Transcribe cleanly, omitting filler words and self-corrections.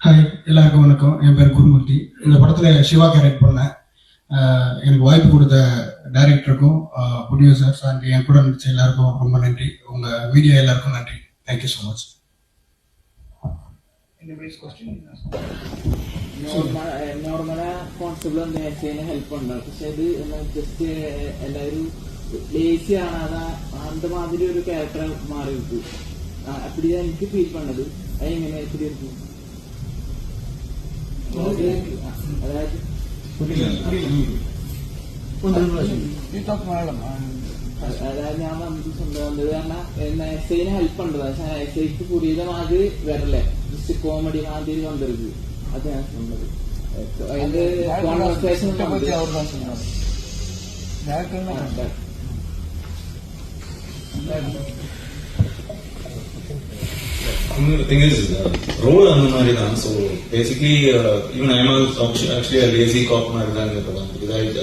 Hi, எல்லாருக்கும் வணக்கம். என் பேர் குருமூர்த்தி. இந்த படத்தில் சிவா கேரக்ட் பண்ணேன். எனக்கு வாய்ப்பு கொடுத்த டைரக்டருக்கும் ப்ரொடியூசர்ஸ் அண்ட் என் கூட நடிச்ச எல்லாருக்கும் ரொம்ப நன்றி. உங்கள் மீடியா எல்லாருக்கும் நன்றி. Thank you so much. നോർമല കോൺസ്റ്റബിൾ നേഴ്സിന് ഹെൽപ്പ് ഉണ്ട്. പക്ഷെ ഇത് ജസ്റ്റ് എല്ലാവരും ലേസി ആണ്. அந்த மாதிரி ஒரு கேரக்டர் மாறி இருக்கு. அப்படிதான் எனக்கு ஃபீல் பண்ணது. அது எങ്ങനെ எப்படி இருக்கு? അതായത് ഞാൻ വന്നത് സ്വന്തം വന്നത് കാരണം എസ്ഐനെ ഹെൽപ്പ് ഉണ്ട്. പക്ഷെ എസ്ഐക്ക് പുതിയത് മാതിരി വരല്ലേ, ജസ്റ്റ് കോമഡി മാതിരി വന്നിருக்கு. അത് ഞാൻ சொன்னது. അതിന്റെ conversation The thing is, role on the Maridan. So basically, even I'm actually a lazy cop Maridan because